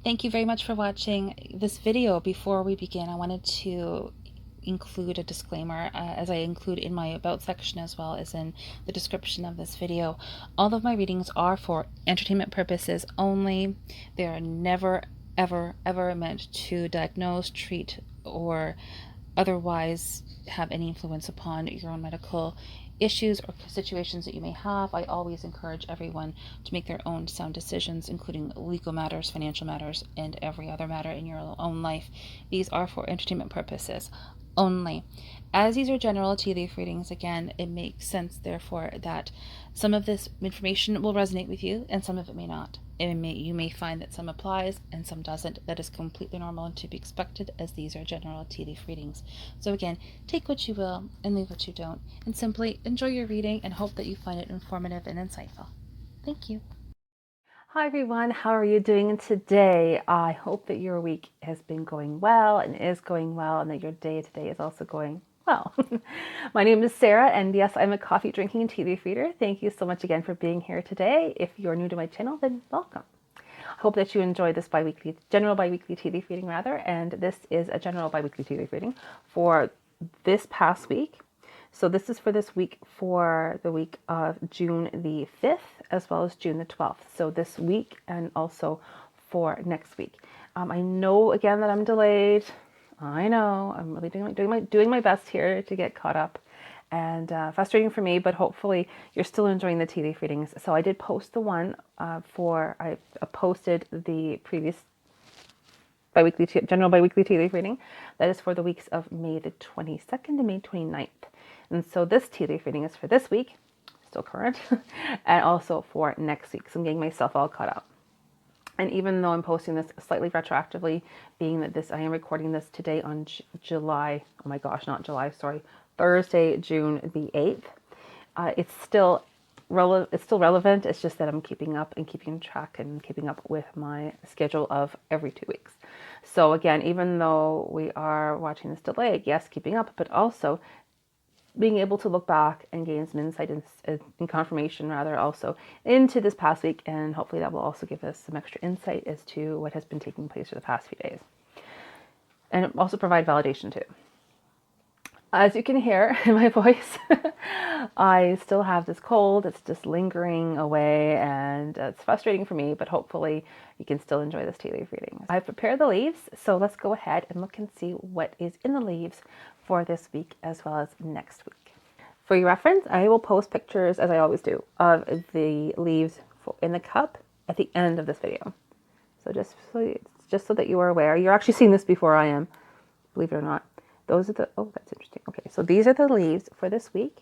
Thank you very much for watching this video. Before we begin, I wanted to include a disclaimer, as I include in my about section as well as in the description of this video. All of my readings are for entertainment purposes only. They are never, ever meant to diagnose, treat, or otherwise have any influence upon your own medical issues or situations that you may have. I always encourage everyone to make their own sound decisions, including legal matters, financial matters, and every other matter in your own life. These are for entertainment purposes only. As these are general tea leaf readings, again, it makes sense, therefore, that some of this information will resonate with you and some of it may not. You may find that some applies and some doesn't. That is completely normal and to be expected, as these are general tea leaf readings. So again, take what you will and leave what you don't, and simply enjoy your reading and hope that you find it informative and insightful. Thank you. Hi everyone, how are you doing today? I hope that your week has been going well and is going well, and that your day today is also going well. My name is Sarah, and yes, I'm a coffee drinking and tea leaf reader. Thank you so much again for being here today. If you're new to my channel, then welcome. I hope that you enjoy this general bi-weekly tea leaf reading and this is a general bi-weekly tea leaf reading for this past week. So this is for this week, for the week of June the 5th as well as June the 12th. So this week and also for next week. I know again that I'm delayed. I know I'm really doing my best here to get caught up, and frustrating for me, but hopefully you're still enjoying the tea leaf readings. So I did post the one I posted the previous general bi-weekly tea leaf reading that is for the weeks of May the 22nd to May 29th. And so this tea leaf reading is for this week, still current, and also for next week. So I'm getting myself all caught up. And even though I'm posting this slightly retroactively, being that I am recording this today on Thursday, June the 8th, it's still relevant. It's just that I'm keeping up and keeping track and keeping up with my schedule of every 2 weeks. So again, even though we are watching this delay, yes, keeping up, but also being able to look back and gain some insight and confirmation rather also into this past week, and hopefully that will also give us some extra insight as to what has been taking place for the past few days, and also provide validation too. As you can hear in my voice, I still have this cold. It's just lingering away, and it's frustrating for me, but hopefully you can still enjoy this tea leaf reading. I've prepared the leaves, so let's go ahead and look and see what is in the leaves for this week as well as next week. For your reference, I will post pictures, as I always do, of the leaves in the cup at the end of this video. So just so that you are aware, you're actually seeing this before I am, believe it or not. Those are oh, that's interesting. Okay, so these are the leaves for this week.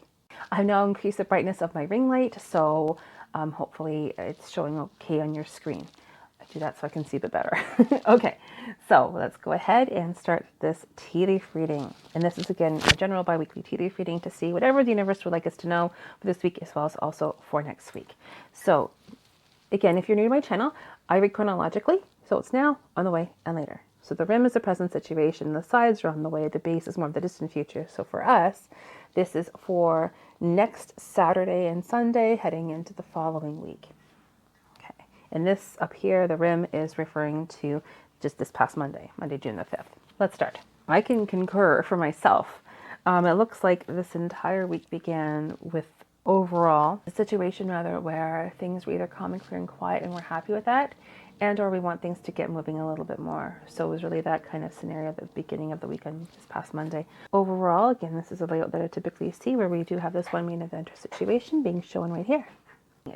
I've now increased the brightness of my ring light, so hopefully it's showing okay on your screen. I do that so I can see a bit better. Okay, so let's go ahead and start this tea leaf reading. And this is again a general bi-weekly tea leaf reading to see whatever the universe would like us to know for this week as well as also for next week. So again, if you're new to my channel, I read chronologically, so it's now, on the way, and later. So the rim is the present situation, the sides are on the way, the base is more of the distant future. So for us, this is for next Saturday and Sunday heading into the following week. Okay, and this up here, the rim is referring to just this past Monday, June the 5th. Let's start. I can concur for myself. It looks like this entire week began with overall a situation rather where things were either calm and clear and quiet and we're happy with that, and or we want things to get moving a little bit more. So it was really that kind of scenario at the beginning of the weekend, this past Monday. Overall, again, this is a layout that I typically see where we do have this one main event or situation being shown right here.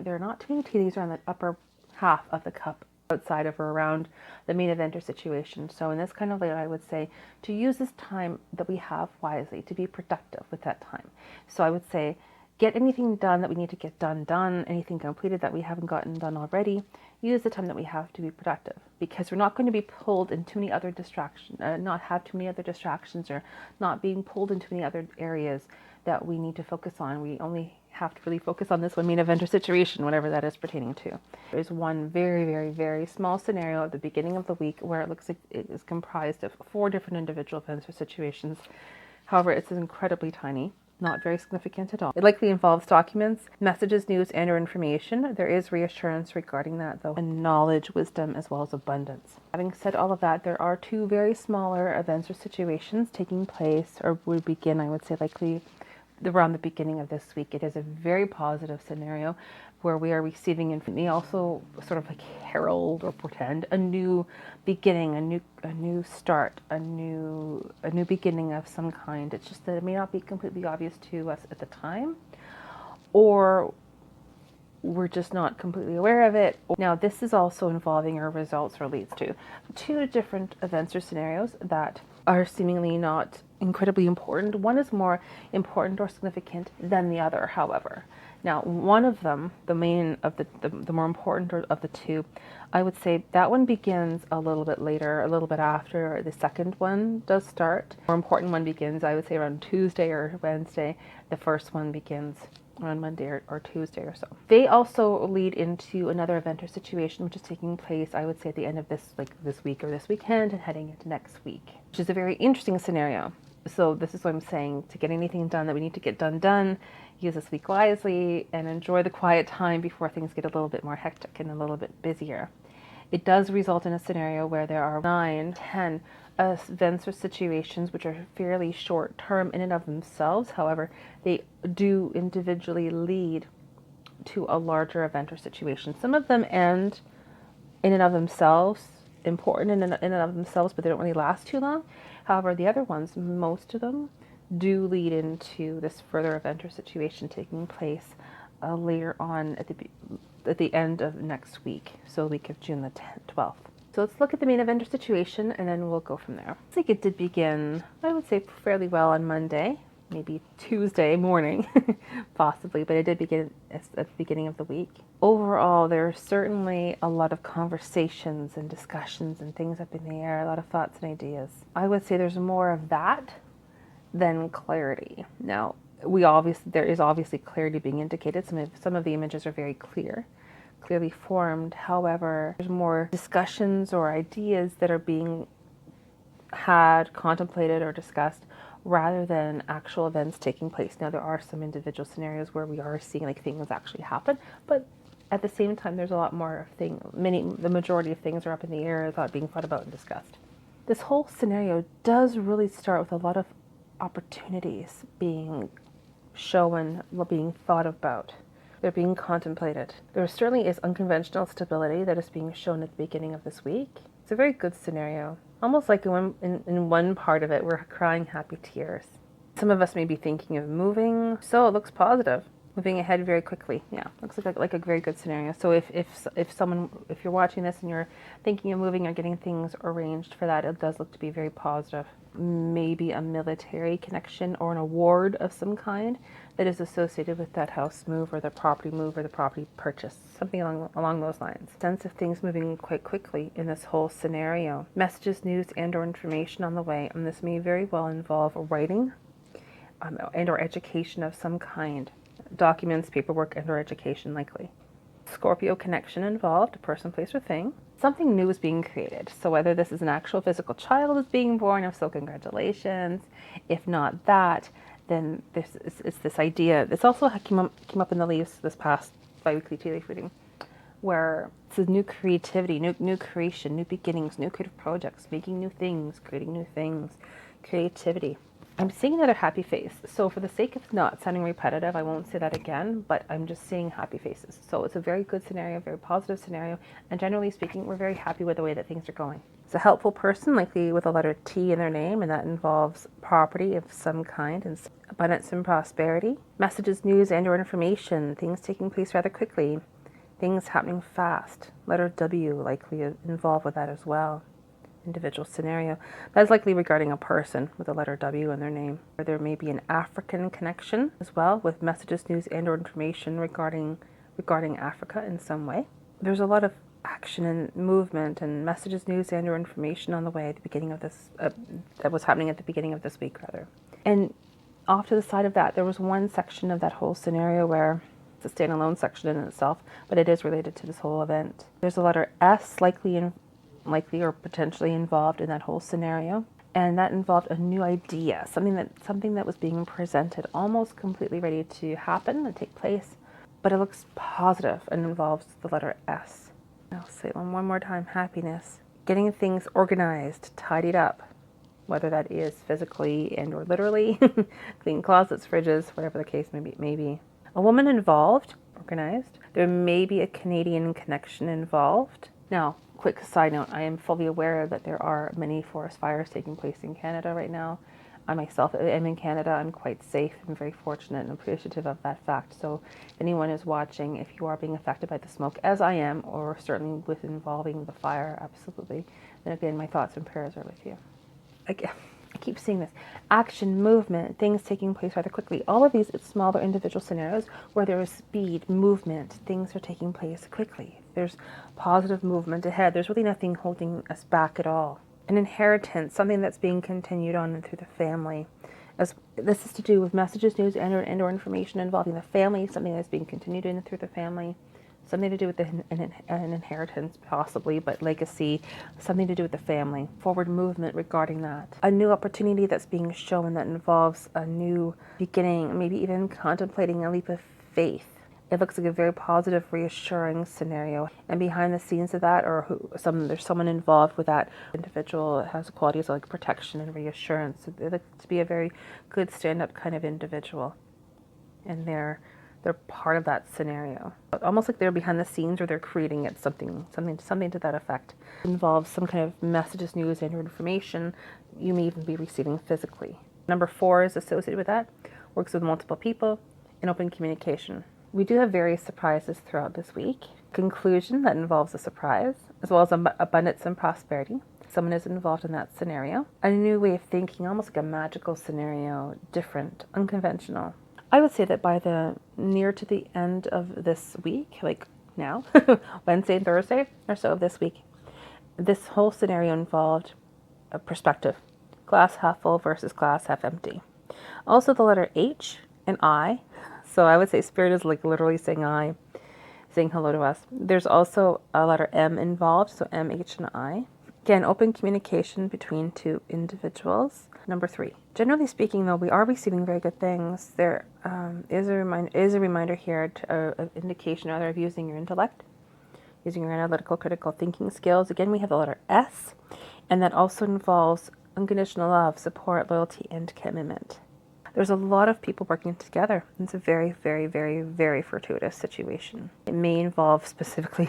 There are not too many tea leaves around the upper half of the cup outside of or around the main event or situation. So in this kind of layout, I would say to use this time that we have wisely, to be productive with that time. So I would say get anything done that we need to get done, anything completed that we haven't gotten done already. Use the time that we have to be productive, because we're not going to be pulled in too many other distractions, not have too many other distractions, or not being pulled into any other areas that we need to focus on. We only have to really focus on this one main event or situation, whatever that is pertaining to. There's one very, very, very small scenario at the beginning of the week where it looks like it is comprised of 4 different individual events or situations. However, it's incredibly tiny. Not very significant at all. It likely involves documents, messages, news, and or information. There is reassurance regarding that though, and knowledge, wisdom, as well as abundance. Having said all of that, there are two very smaller events or situations taking place, or would begin, I would say, likely around the beginning of this week. It is a very positive scenario where we are receiving information, also sort of like herald or portend a new beginning, a new start, a new beginning of some kind. It's just that it may not be completely obvious to us at the time, or we're just not completely aware of it. Now, this is also involving our results, or leads to two different events or scenarios that are seemingly not incredibly important. One is more important or significant than the other, however. Now, one of them, the main of the more important of the two, I would say that one begins a little bit later, a little bit after the second one does start. The more important one begins, I would say, around Tuesday or Wednesday. The first one begins on Monday or Tuesday or so. They also lead into another event or situation which is taking place, I would say, at the end of this week or this weekend and heading into next week, which is a very interesting scenario. So this is what I'm saying: to get anything done that we need to get done, use this week wisely and enjoy the quiet time before things get a little bit more hectic and a little bit busier. It does result in a scenario where there are 9, 10 events or situations which are fairly short term in and of themselves. However, they do individually lead to a larger event or situation. Some of them end in and of themselves, important in and of themselves, but they don't really last too long. However, the other ones, most of them, do lead into this further event or situation taking place later on at the end of next week, so the week of June the 12th. So let's look at the main event or situation, and then we'll go from there. I think it did begin, I would say, fairly well on Monday, maybe Tuesday morning, possibly, but it did begin at the beginning of the week. Overall, there's certainly a lot of conversations and discussions and things up in the air, a lot of thoughts and ideas. I would say there's more of that than clarity. Now, there is obviously clarity being indicated. Some of the images are very clearly formed. However, there's more discussions or ideas that are being had, contemplated, or discussed rather than actual events taking place. Now, there are some individual scenarios where we are seeing like things actually happen, but at the same time, there's a lot more the majority of things are up in the air, being thought about and discussed. This whole scenario does really start with a lot of opportunities being shown, being thought about. They're being contemplated. There certainly is unconventional stability that is being shown at the beginning of this week. It's a very good scenario. Almost like in one part of it, we're crying happy tears. Some of us may be thinking of moving, so it looks positive. Moving ahead very quickly. Yeah, looks like a very good scenario. So if you're watching this and you're thinking of moving or getting things arranged for that, it does look to be very positive. Maybe a military connection or an award of some kind that is associated with that house move or the property purchase, something along those lines. Sense of things moving quite quickly in this whole scenario. Messages, news, and or information on the way, and this may very well involve writing and or education of some kind. Documents, paperwork, and or education likely. Scorpio connection involved, a person, place, or thing. Something new is being created. So whether this is an actual physical child is being born, if so, congratulations. If not that, then it's this idea. This also came up in the leaves this past bi-weekly tea leaf reading, where it's a new creativity, new creation, new beginnings, new creative projects, making new things, creating new things, creativity. I'm seeing another happy face. So for the sake of not sounding repetitive, I won't say that again, but I'm just seeing happy faces. So it's a very good scenario, very positive scenario, and generally speaking, we're very happy with the way that things are going. It's a helpful person, likely with a letter T in their name, and that involves property of some kind and abundance and prosperity. Messages, news, and or information, things taking place rather quickly, things happening fast. Letter W likely involved with that as well. Individual scenario. That is likely regarding a person with a letter W in their name. Or there may be an African connection as well, with messages, news, and or information regarding Africa in some way. There's a lot of action and movement and messages, news, and or information on the way at the beginning of this, that was happening at the beginning of this week, rather. And off to the side of that, there was one section of that whole scenario where it's a standalone section in itself, but it is related to this whole event. There's a letter S likely or potentially involved in that whole scenario. And that involved a new idea, something that was being presented, almost completely ready to happen and take place, but it looks positive and involves the letter S. I'll say it one more time, happiness. Getting things organized, tidied up, whether that is physically and or literally, clean closets, fridges, whatever the case may be. A woman involved, organized. There may be a Canadian connection involved. Now, quick side note, I am fully aware that there are many forest fires taking place in Canada right now. I myself am in Canada. I'm quite safe and very fortunate and appreciative of that fact. So if anyone is watching, if you are being affected by the smoke, as I am, or certainly with involving the fire, absolutely, then again, my thoughts and prayers are with you. Again, I keep seeing this. Action, movement, things taking place rather quickly. All of these smaller individual scenarios where there is speed, movement, things are taking place quickly. There's positive movement ahead. There's really nothing holding us back at all. An inheritance, something that's being continued on through the family. As this is to do with messages, news, and or information involving the family, something that's being continued in through the family. Something to do with an inheritance, possibly, but legacy, something to do with the family. Forward movement regarding that. A new opportunity that's being shown that involves a new beginning, maybe even contemplating a leap of faith. It looks like a very positive, reassuring scenario. And behind the scenes of that, there's someone involved with that individual that has qualities like protection and reassurance. They look to be a very good stand-up kind of individual. And they're part of that scenario. Almost like they're behind the scenes or they're creating it, something to that effect. It involves some kind of messages, news, and information you may even be receiving physically. Number 4 is associated with that. Works with multiple people and open communication. We do have various surprises throughout this week. Conclusion that involves a surprise, as well as abundance and prosperity. Someone is involved in that scenario. A new way of thinking, almost like a magical scenario, different, unconventional. I would say that by the near to the end of this week, like now, Wednesday and Thursday or so of this week, this whole scenario involved a perspective, glass half full versus glass half empty. Also the letter H and I, so I would say spirit is like literally saying I, saying hello to us. There's also a letter M involved, so M, H, and I. Again, open communication between two individuals. Number 3. Generally speaking, though, we are receiving very good things. There is a reminder here, an indication rather of using your intellect, using your analytical, critical thinking skills. Again, we have the letter S, and that also involves unconditional love, support, loyalty, and commitment. There's a lot of people working together. It's a very, very, very, very fortuitous situation. It may involve specifically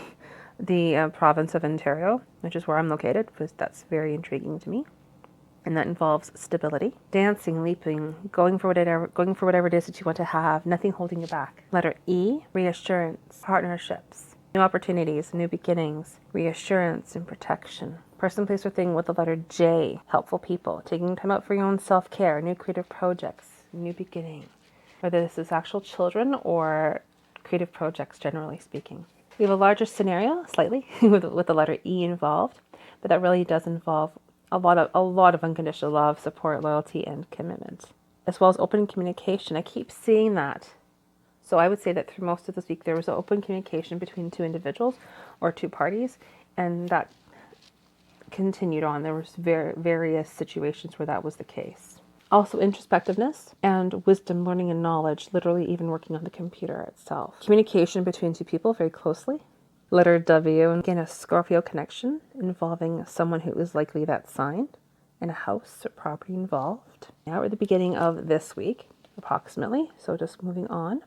the province of Ontario, which is where I'm located, because that's very intriguing to me. And that involves stability, dancing, leaping, going for whatever it is that you want to have, nothing holding you back. Letter E, reassurance, partnerships, new opportunities, new beginnings, reassurance and protection. Person, place, or thing with the letter J, helpful people, taking time out for your own self-care, new creative projects, new beginning. Whether this is actual children or creative projects, generally speaking. We have a larger scenario, slightly, with the letter E involved, but that really does involve a lot of unconditional love, support, loyalty, and commitment, as well as open communication. I keep seeing that. So I would say that through most of this week, there was open communication between two individuals or two parties, and that continued on. There was various situations where that was the case. Also introspectiveness and wisdom, learning, and knowledge, literally even working on the computer itself. Communication between two people very closely. Letter W, and again, a Scorpio connection involving someone who is likely that sign, and a house or property involved. Now we're at the beginning of this week, approximately. So just moving on.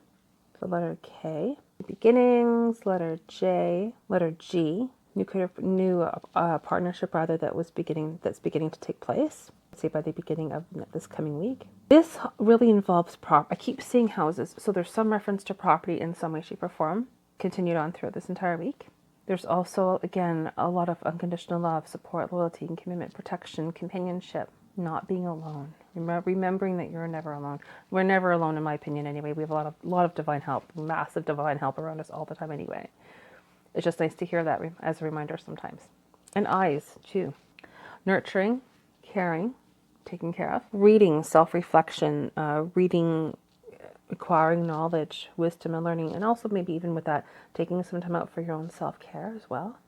The letter K, beginnings, letter J, letter G, new partnership rather that's beginning to take place. Say by the beginning of this coming week. This really involves I keep seeing houses, so there's some reference to property in some way, shape, or form. Continued on throughout this entire week. There's also, again, a lot of unconditional love, support, loyalty, and commitment, protection, companionship, not being alone. Remembering that you're never alone. We're never alone, in my opinion, anyway. We have a lot of divine help, massive divine help around us all the time anyway. It's just nice to hear that as a reminder sometimes. And eyes, too. Nurturing, caring, taken care of. Reading, self-reflection, reading, acquiring knowledge, wisdom, and learning, and also maybe even with that, taking some time out for your own self-care as well.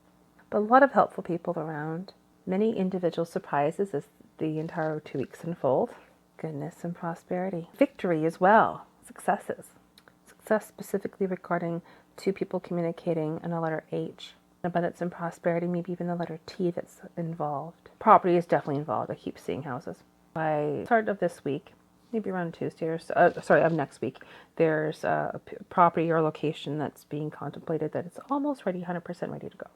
But a lot of helpful people around. Many individual surprises as the entire 2 weeks unfold. Goodness and prosperity. Victory as well. Successes. Success specifically regarding two people communicating and a letter H. Abundance and prosperity, maybe even the letter T that's involved. Property is definitely involved. I keep seeing houses. By start of this week, maybe around Tuesday or so, of next week, there's a property or location that's being contemplated that it's almost ready, 100% ready to go.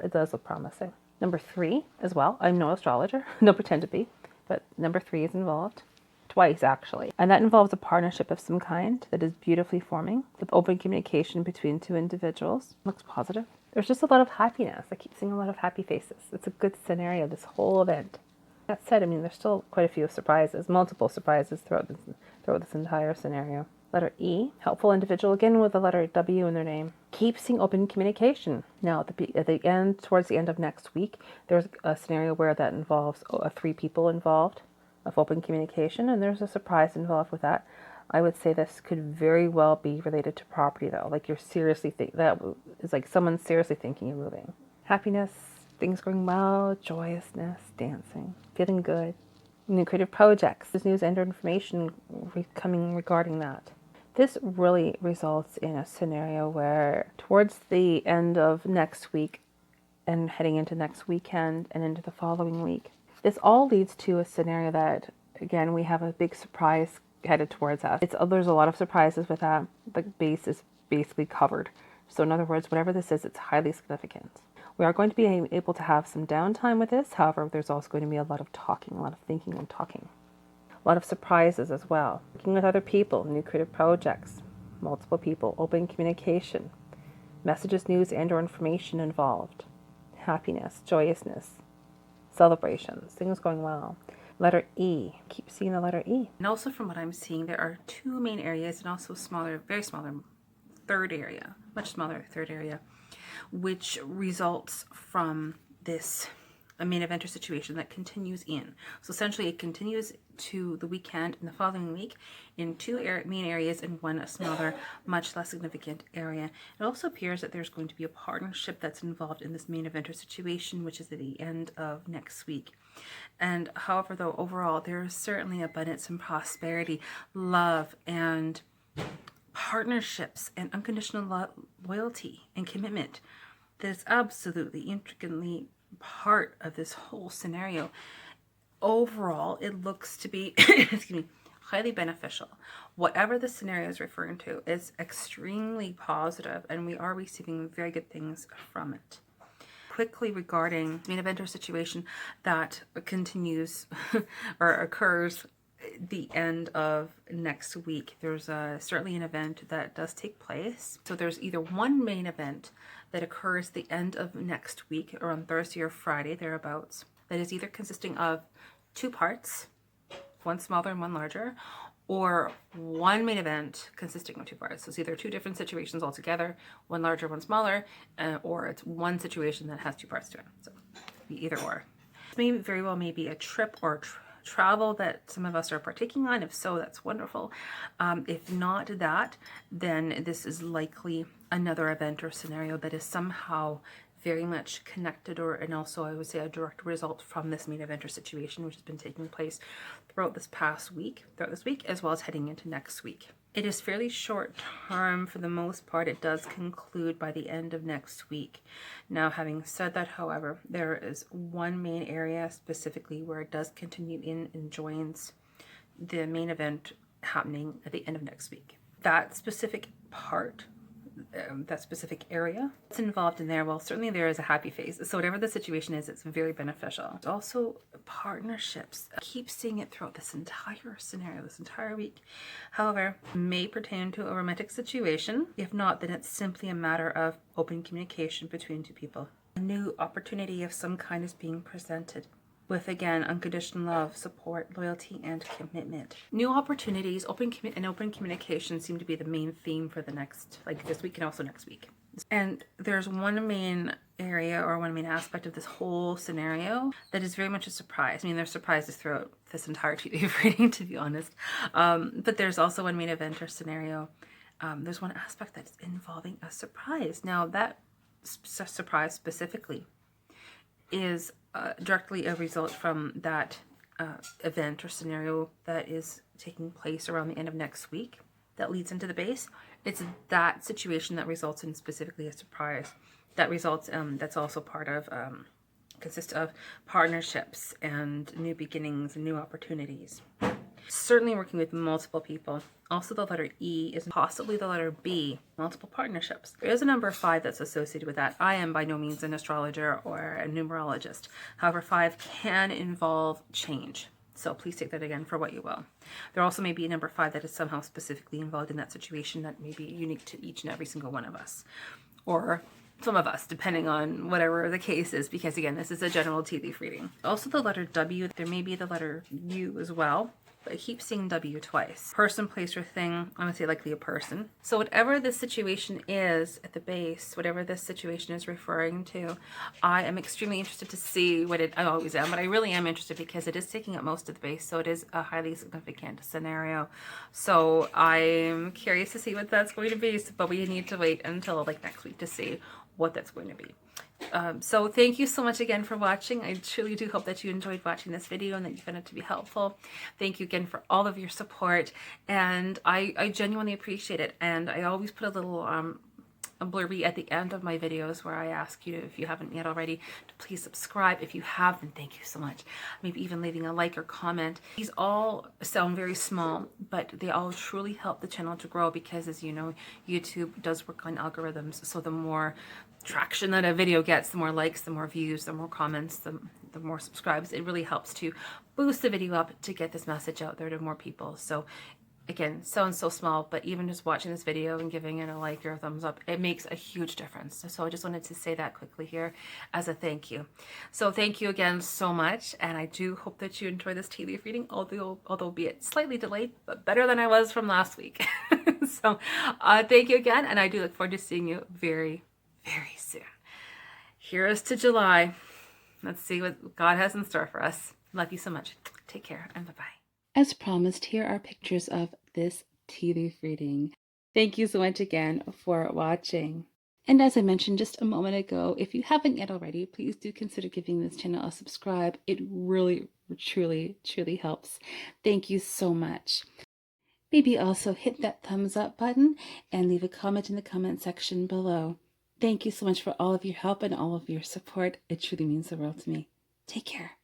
It does look promising. Number 3 as well. I'm no astrologer, don't pretend to be, but number 3 is involved. Twice actually. And that involves a partnership of some kind that is beautifully forming. The open communication between two individuals looks positive. There's just a lot of happiness. I keep seeing a lot of happy faces. It's a good scenario, this whole event. That said, I mean, there's still quite a few surprises, multiple surprises throughout this entire scenario. Letter E, helpful individual, again with the letter W in their name. Keep seeing open communication. Now, at the end, towards the end of next week, there's a scenario where that involves 3 people involved of open communication, and there's a surprise involved with that. I would say this could very well be related to property, though. Like that is like someone seriously thinking of moving. Happiness, things going well, joyousness, dancing, feeling good. New creative projects. There's news and information coming regarding that. This really results in a scenario where towards the end of next week and heading into next weekend and into the following week, this all leads to a scenario that, again, we have a big surprise headed towards us. There's a lot of surprises with that. The base is basically covered. So in other words, whatever this is, it's highly significant. We are going to be able to have some downtime with this. However, there's also going to be a lot of talking, a lot of thinking and talking. A lot of surprises as well. Working with other people, new creative projects, multiple people, open communication, messages, news, and or information involved. Happiness, joyousness, celebrations, things going well. Letter E. Keep seeing the letter E. And also from what I'm seeing, there are 2 main areas and also smaller, very smaller third area, much smaller third area, which results from this a main eventer situation that continues in. So essentially it continues to the weekend and the following week in 2 main areas and 1 smaller, much less significant area. It also appears that there's going to be a partnership that's involved in this main eventer situation, which is at the end of next week. And however, though, overall, there is certainly abundance and prosperity, love, and partnerships, and unconditional loyalty and commitment that is absolutely intricately part of this whole scenario. Overall, it looks to be excuse me, highly beneficial. Whatever the scenario is referring to is extremely positive, and we are receiving very good things from it. Quickly regarding main eventer situation that continues or occurs the end of next week. There's certainly an event that does take place. So there's either one main event that occurs the end of next week or on Thursday or Friday, thereabouts, that is either consisting of 2 parts, one smaller and one larger, or one main event consisting of 2 parts. So it's either 2 different situations altogether, one larger, one smaller, or it's one situation that has 2 parts to it. So be either or. Maybe very well maybe a trip or travel that some of us are partaking on. If so, that's wonderful. If not that, then this is likely another event or scenario that is somehow very much connected, and also I would say a direct result from this main event or situation, which has been taking place throughout this week, as well as heading into next week. It is fairly short term for the most part. It does conclude by the end of next week. Now, having said that, however, there is one main area specifically where it does continue in and joins the main event happening at the end of next week. That specific part, that specific area that's involved in there, well, certainly there is a happy phase. So whatever the situation is, it's very beneficial. Also, partnerships. I keep seeing it throughout this entire scenario, this entire week. However, may pertain to a romantic situation. If not, then it's simply a matter of open communication between 2 people. A new opportunity of some kind is being presented, with, again, unconditional love, support, loyalty, and commitment. New opportunities, open communication seem to be the main theme for the next, like this week and also next week. And there's one main area or one main aspect of this whole scenario that is very much a surprise. I mean, there's surprises throughout this entire TV reading, to be honest. But there's also one main event or scenario. There's one aspect that's involving a surprise. Now, that surprise specifically is directly a result from that event or scenario that is taking place around the end of next week that leads into the base. It's that situation that results in specifically a surprise. That results, that's also part of, consists of partnerships and new beginnings and new opportunities. Certainly working with multiple people. Also, the letter E is possibly the letter B, multiple partnerships. There is a number 5 that's associated with that. I am by no means an astrologer or a numerologist. However, 5 can involve change. So please take that again for what you will. There also may be a number 5 that is somehow specifically involved in that situation that may be unique to each and every single one of us. Or some of us, depending on whatever the case is, because again, this is a general tea leaf reading. Also the letter W, there may be the letter U as well, but I keep seeing W twice. Person, place, or thing, I'm gonna say likely a person. So whatever this situation is at the base, whatever this situation is referring to, I am extremely interested to see what it, I always am, but I really am interested because it is taking up most of the base, so it is a highly significant scenario. So I'm curious to see what that's going to be, but we need to wait until like next week to see what that's going to be. So thank you so much again for watching. I truly do hope that you enjoyed watching this video and that you found it to be helpful. Thank you again for all of your support, and I genuinely appreciate it. And I always put a little a blurby at the end of my videos where I ask you, if you haven't yet already, to please subscribe. If you have, then thank you so much. Maybe even leaving a like or comment. These all sound very small, but they all truly help the channel to grow because, as you know, YouTube does work on algorithms. So the more traction that a video gets, the more likes, the more views, the more comments, the more subscribes. It really helps to boost the video up to get this message out there to more people. So again, sounds so small, but even just watching this video and giving it a like or a thumbs up, it makes a huge difference. So I just wanted to say that quickly here as a thank you. So thank you again so much, and I do hope that you enjoy this tea leaf reading, although be it slightly delayed, but better than I was from last week. So thank you again, and I do look forward to seeing you very, very soon. Here's to July. Let's see what God has in store for us. Love you so much. Take care, and bye-bye. As promised, here are pictures of this tea leaf reading. Thank you so much again for watching. And as I mentioned just a moment ago, if you haven't yet already, please do consider giving this channel a subscribe. It really, truly, truly helps. Thank you so much. Maybe also hit that thumbs up button and leave a comment in the comment section below. Thank you so much for all of your help and all of your support. It truly means the world to me. Take care.